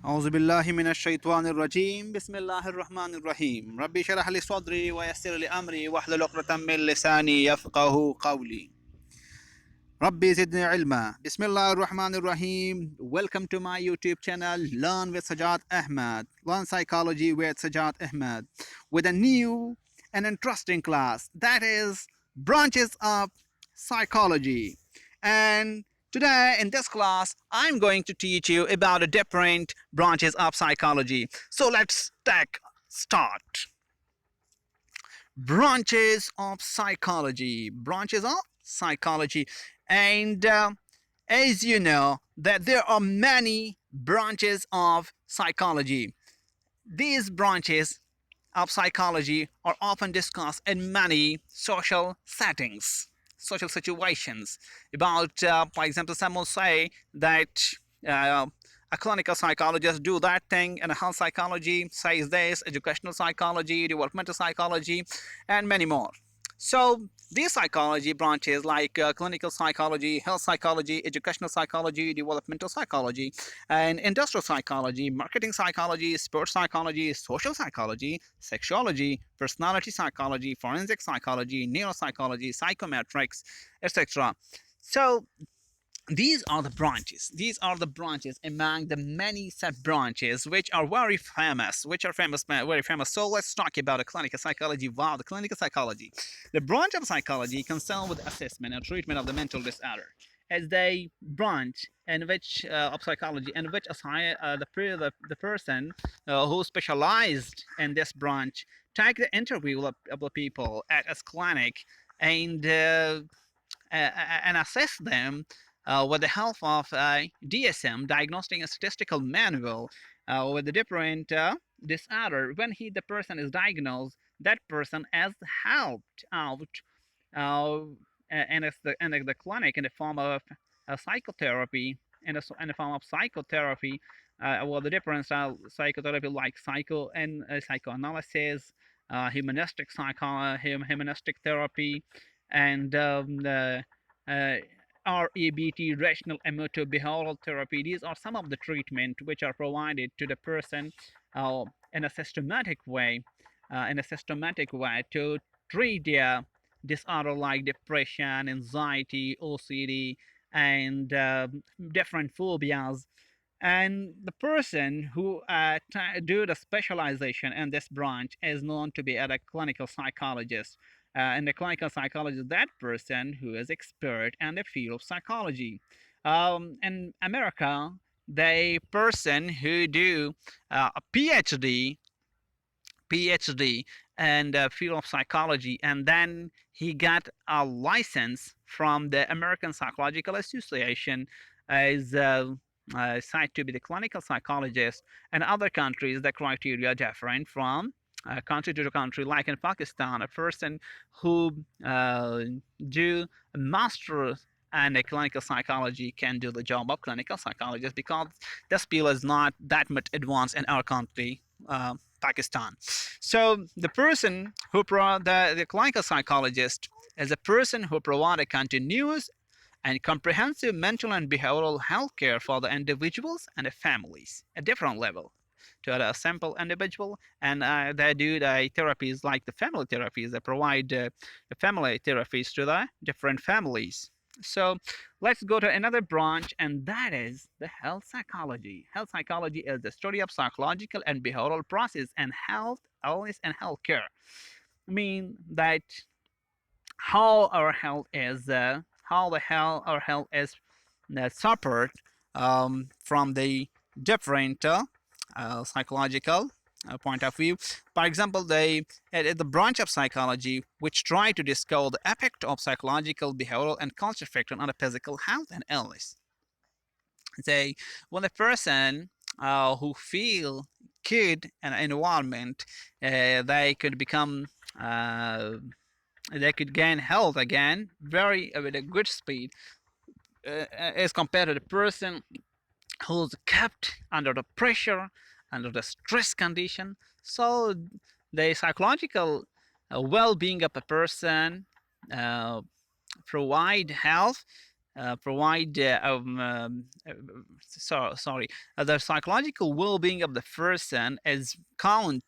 أعوذ بالله من الشيطان الرجيم بسم الله الرحمن الرحيم ربي شرح لي صدري ويسر لي أمري واحلل عقدة من لساني يفقه قولي ربي زدني علما بسم الله الرحمن الرحيم. Welcome to my YouTube channel Learn with Sajjad Ahmad. Learn Psychology with Sajjad Ahmad with a new and interesting class, that is branches of psychology. And today in this class I'm going to teach you about the different branches of psychology. So let's start. Branches of psychology. Branches of psychology. And as you know that there are many branches of psychology. These branches of psychology are often discussed in many social settings, social situations. About, for example, some will say that uh, a clinical psychologist do that thing, and a health psychology says this, educational psychology, developmental psychology, and many more. So these psychology branches like clinical psychology, health psychology, educational psychology, developmental psychology, and industrial psychology, marketing psychology, sports psychology, social psychology, sexology, personality psychology, forensic psychology, neuropsychology, psychometrics, etc. So these are the branches among the many sub branches which are very famous, very famous. So let's talk about the clinical psychology. Wow, the clinical psychology, the branch of psychology concerned with assessment and treatment of the mental disorder, as they branch in which of psychology in which the person who specialized in this branch take the interview of the people at a clinic and assess them with the help of DSM, Diagnostic and Statistical Manual, with the different disorder. When the person is diagnosed, that person is helped out uh, in the clinic in the form of psychotherapy, in the form of psychotherapy, well, the different style psychotherapy like psychoanalysis, humanistic therapy, and the uh, REBT, rational emotive behavioral therapy. These are some of the treatment which are provided to the person uh, in a systematic way, to treat their disorder like depression, anxiety, OCD, and different phobias. And the person who do the specialization in this branch is known to be a clinical psychologist. And the clinical psychologist, that person who is expert in the field of psychology. In America, the person who do a PhD and field of psychology, and then he got a license from the American Psychological Association as said to be the clinical psychologist. In other countries, the criteria different from country to country. Like in Pakistan, a person who do a master and a clinical psychology can do the job of clinical psychologist, because this field is not that much advanced in our country, Pakistan. So the person who the clinical psychologist is a person who provides a continuous and comprehensive mental and behavioral health care for the individuals and the families at different level to a simple individual. And they do the therapies like the family therapies. They provide the family therapies to the different families. So let's go to another branch, and that is the health psychology. Health psychology is the study of psychological and behavioral process and health, illness, and health care. I mean that how our health is, our health is separate from the different psychological point of view. For example, the branch of psychology which try to discover the effect of psychological, behavioral, and cultural factors on the physical health and illness. They, when a person who feel good in an environment, they could become they could gain health again very with a good speed, as compared to the person who's kept under the pressure, under the stress condition. So the psychological well-being of a person uh, provide health provide sorry, the psychological well-being of the person is count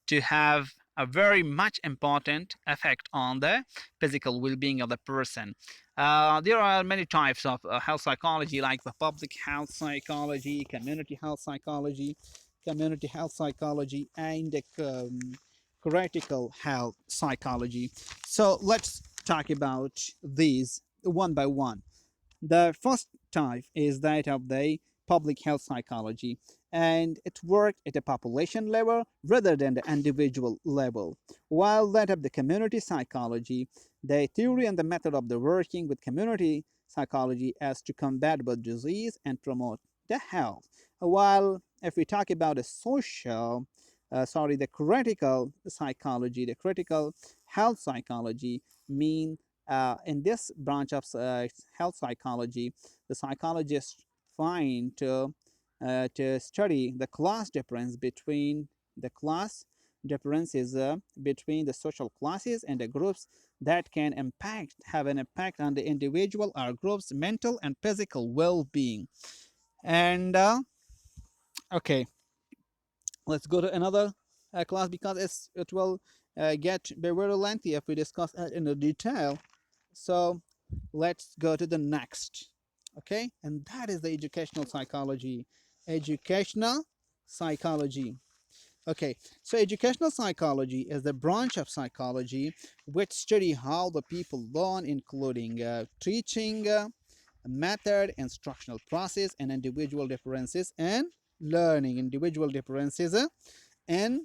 to have a very much important effect on the physical well-being of the person. There are many types of health psychology, like the public health psychology, community health psychology, and critical health psychology. So let's talk about these one by one. The first type is that of the public health psychology, and it works at a population level rather than the individual level. While that of the community psychology, the theory and the method of the working with community psychology as to combat both disease and promote the health. While if we talk about the the critical psychology, the critical health psychology mean in this branch of health psychology, the psychologists find to study the class difference between the class differences between the social classes and the groups that can have an impact on the individual or group's mental and physical well-being. And okay, let's go to another class because it will get very lengthy if we discuss it in the detail. So let's go to the next. Okay, and that is the educational psychology. Educational psychology. Okay, so educational psychology is the branch of psychology which study how the people learn, including teaching method, instructional process, and individual differences and learning. Individual differences and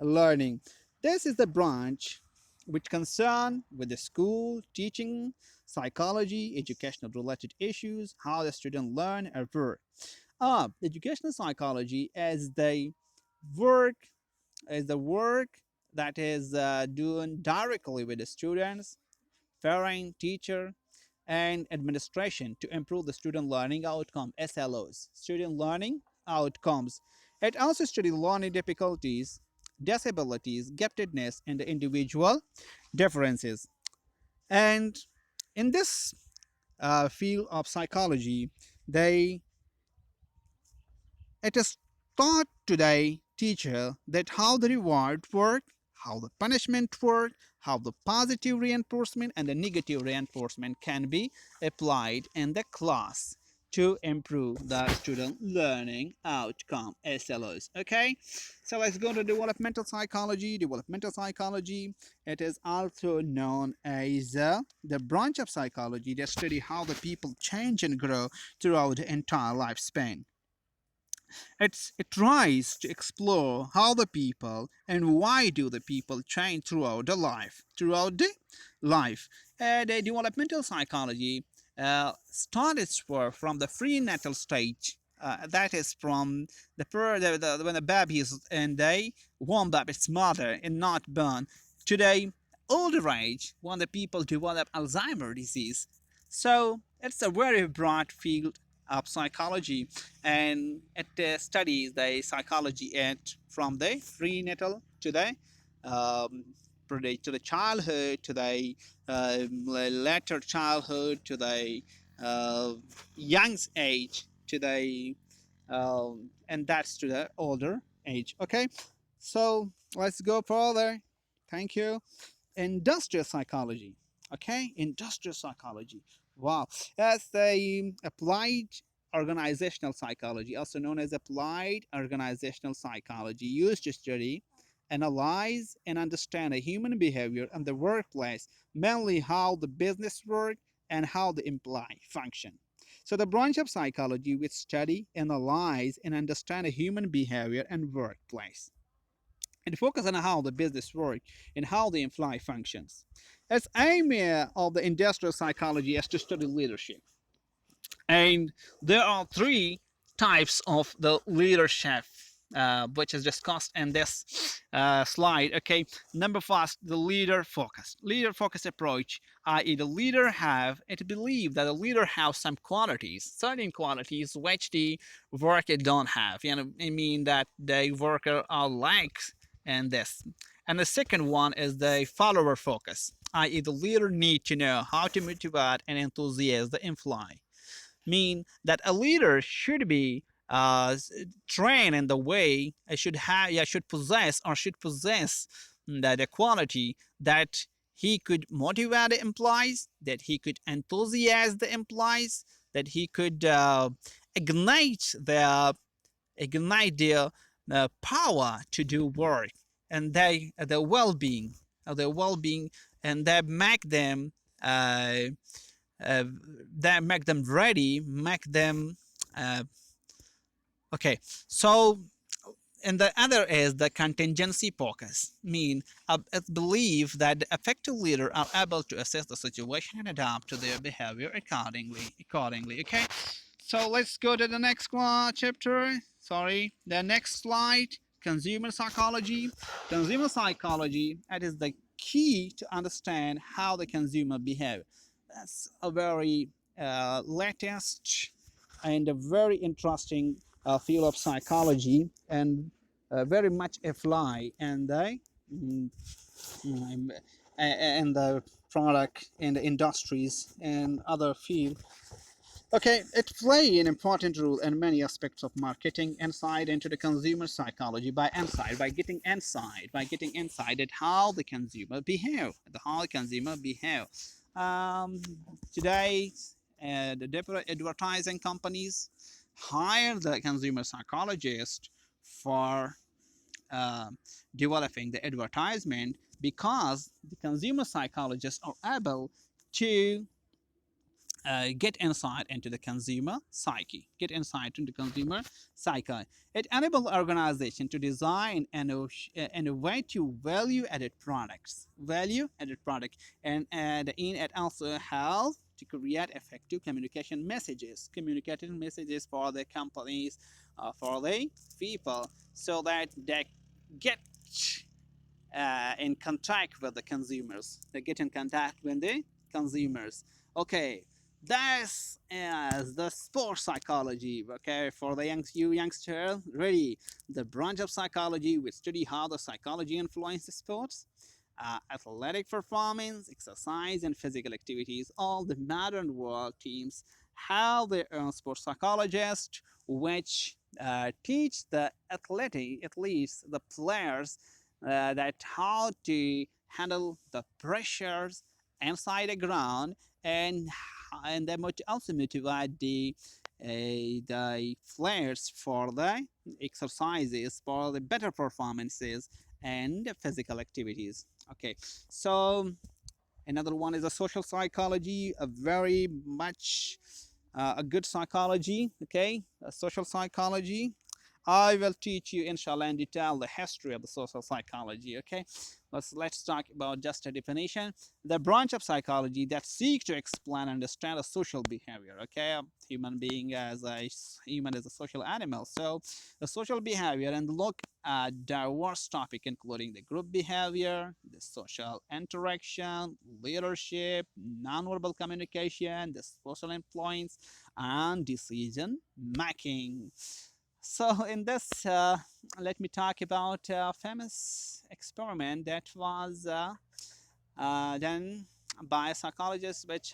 learning. This is the branch which concern with the school, teaching, psychology, educational related issues, how the student learn or work. Educational psychology work is the work that is done directly with the students, parent, teacher, and administration to improve the student learning outcome, SLOs, student learning outcomes. It also studies learning difficulties, disabilities, giftedness, and the individual differences. And in this field of psychology, they it is taught today, teacher, that how the reward work, how the punishment work, how the positive reinforcement and the negative reinforcement can be applied in the class to improve the student learning outcome, SLOs. Okay, so let's go to developmental psychology. Developmental psychology, it is also known as the branch of psychology that study how the people change and grow throughout the entire lifespan. It tries to explore how the people and why do the people change throughout the life. The developmental psychology starts its work from the prenatal stage. That is from when the baby is in the womb of its mother and not born to the older age when the people develop Alzheimer's disease. So it's a very broad field of psychology, and it studies the psychology from the prenatal um, to the childhood, to the later childhood, to the uh, young age, to the and that's to the older age. Okay, so let's go further. Thank you. Industrial psychology. Okay, industrial psychology. Wow, that's the applied organizational psychology, also known as applied organizational psychology, used to study, analyze, and understand a human behavior in the workplace, mainly how the business work and how the employee function. So the branch of psychology which study, analyze, and understand a human behavior and workplace and focus on how the business works and how the employee functions. Its aim of the industrial psychology is to study leadership. And there are three types of the leadership, which is discussed in this slide. Okay, number first, the leader focused approach, i.e. the leader have it believe that the leader has some qualities, certain qualities which the worker don't have. I mean that the worker are lacks in this. And the second one is the follower focus. i.e., the leader need to know how to motivate and enthusiasm the employee. Mean that a leader should be trained in the way I should have, yeah, should possess or should possess the quality that he could motivate the employees, that he could enthusiasm the employees, that he could ignite their power to do work, and they their well-being, their well-being, and uh, that make them ready, make them uh, okay. So, and the other is the contingency focus. Mean, I believe that the effective leader are able to assess the situation and adapt to their behavior accordingly. Okay. So let's go to the next chapter. Sorry, the next slide. Consumer psychology. Consumer psychology. That is the key to understand how the consumer behave. That's a very latest and a very interesting field of psychology, and very much apply and the mm, mm, and the product and the industries and other field. Okay, it play an important role in many aspects of marketing, insight into the consumer psychology, by getting insight at how the consumer behave, um, today the different advertising companies hire the consumer psychologist for uh, developing the advertisement, because the consumer psychologists are able to get insight into the consumer psyche, get insight into consumer psyche. It enables organization to design innovative value-added product, and in it also helps to create effective communicating messages for the companies, for the people, so that they get in contact with the consumers. They get in contact with the consumers. Okay, this is the sports psychology. Okay, for the youngster, ready. The branch of psychology we study how the psychology influences sports, athletic performance, exercise, and physical activities. All the modern world teams have their own sports psychologists, which teach the athletes, the players, that how to handle the pressures inside the ground, and they might also motivate the players for the exercises, for the better performances and physical activities. Okay, so another one is a social psychology, a very much a good psychology. Okay, a social psychology. I will teach you, inshallah, in detail the history of the social psychology. Okay, let's talk about just a definition. The branch of psychology that seeks to explain and understand a social behavior. Okay, human being as a human is a social animal, so the social behavior and look at diverse topic including the group behavior, the social interaction, leadership, nonverbal communication, the social influence, and decision making. So in this, let me talk about a famous experiment that was done by a psychologist, which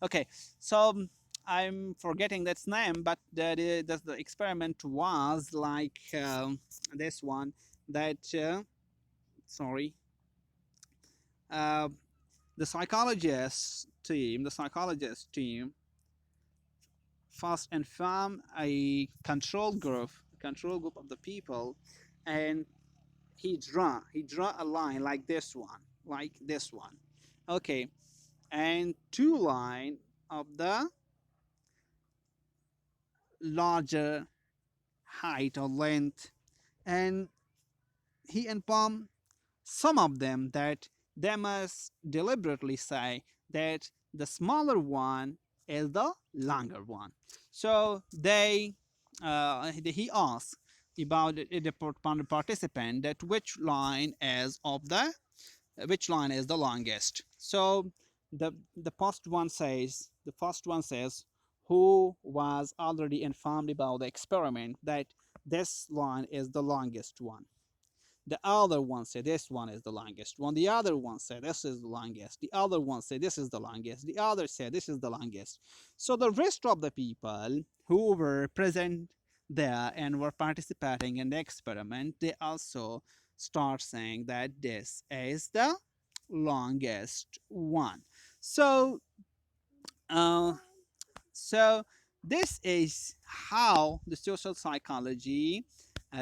okay. So I'm forgetting its name, but the experiment was like this one. That sorry, uh, the psychologist team first inform a control group of the people, and he draw a line like this one. Okay, and two line of the larger height or length, and he informed some of them that they must deliberately say that the smaller one is the longer one. So he asked about the participant that which line is the longest. So the first one says who was already informed about the experiment that this line is the longest one. The other one say this one is the longest one. The other one say this is the longest. The other one say this is the longest. The other say this is the longest. So the rest of the people who were present there and were participating in the experiment, they also start saying that this is the longest one. So uh, so this is how the social psychology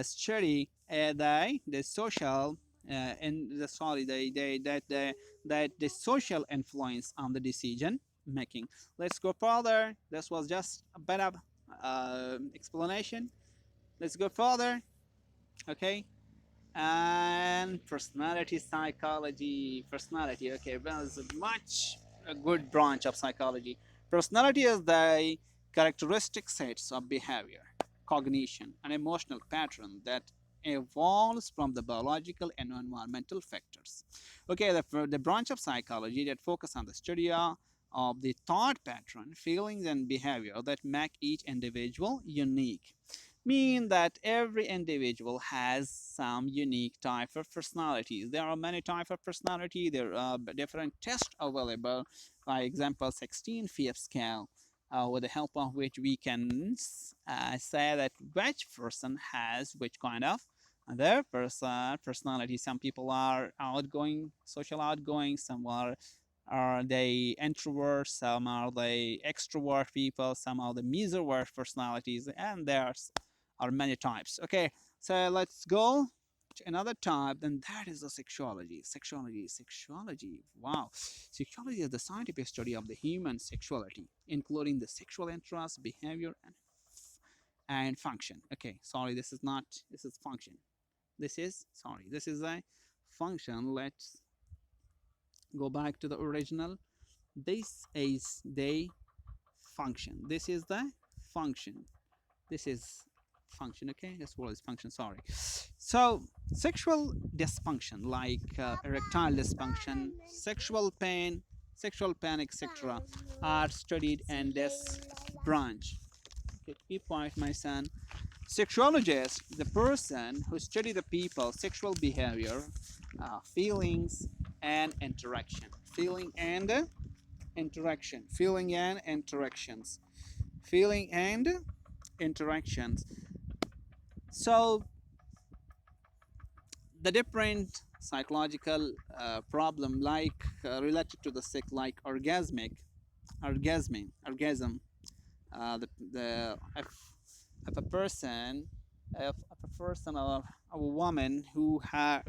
study the social and the sorry that the social influence on the decision making. Let's go further. This was just a bit of explanation. Let's go further. Okay, and personality psychology. Personality, okay, well, it's a much a good branch of psychology. Personality is the characteristic sets of behavior, cognition, and emotional pattern that evolves from the biological and environmental factors. Okay, the branch of psychology that focus on the study of the thought pattern, feelings, and behavior that make each individual unique, mean that every individual has some unique type of personalities. There are many type of personality. There are different tests available. For example, 16 Fifth scale, with the help of which we can say that which person has which kind of their personality. Some people are outgoing, social outgoing. Some are they introverts, some are they extrovert people, some are the mesovert personalities, and there's are many types. Okay, so let's go to another type, and that is the sexuology. Sexuology. Wow, sexuology is the scientific study of the human sexuality, including the sexual interest, behavior, and function. Okay, sorry, this is not. This is function. This is a function. Let's go back to the original. This is the function. This is the function. This is function. Okay, this word is function. Sorry. So sexual dysfunction like erectile dysfunction, sexual pain, sexual panic, etc., are studied in this branch. Okay, keep quiet, my son. Sexologist, the person who study the people's sexual behavior, feelings, and interaction. Feeling and interaction. Feeling and interactions. Feeling and interactions. So the different psychological problem like related to the sex, like orgasm. The if a person if a person or a woman who has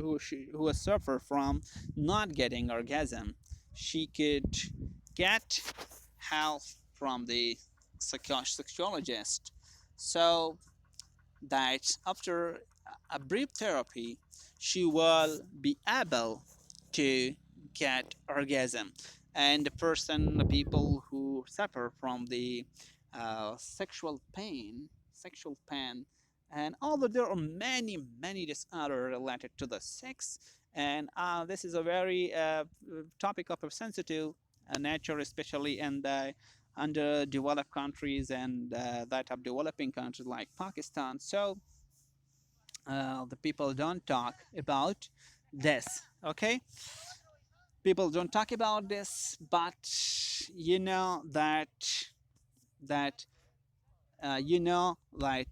suffered from not getting orgasm, she could get help from the sexologist. So that after a brief therapy, she will be able to get orgasm. And the people who suffer from the sexual pain, and although there are many disorders related to the sex, and this is a very topic of a sensitive nature, especially in the underdeveloped countries and that of developing countries like Pakistan. So the people don't talk about this. Okay, people don't talk about this, but you know that you know like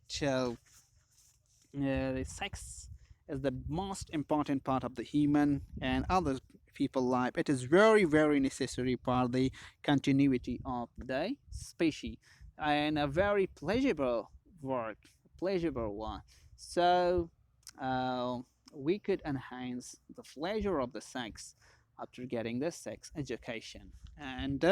sex is the most important part of the human and other people life. It is very necessary for the continuity of the species, and a very pleasurable work, pleasurable one. So uh, we could enhance the pleasure of the sex after getting the sex education. And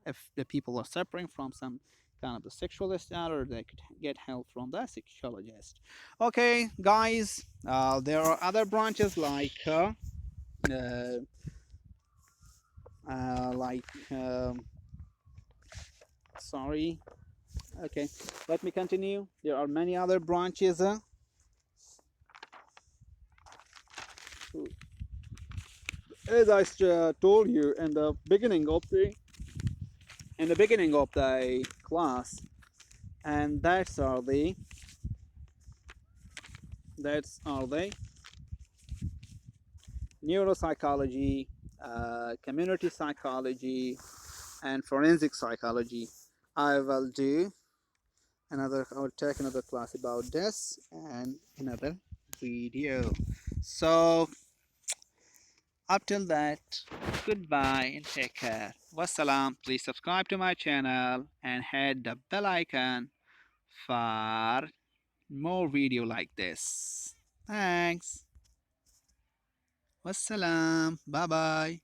if the people are suffering from some kind of a sexual disorder, they could get help from the sexologist. Okay, guys, there are other branches uh, like sorry. Okay, let me continue. There are many other branches. As I told you in the beginning of the class, and that's are the neuropsychology, community psychology, and forensic psychology. I will do I will take another class about this and another video. So up till that, goodbye and take care. Wassalam. Please subscribe to my channel and hit the bell icon for more video like this. Thanks. Wassalam. Bye bye.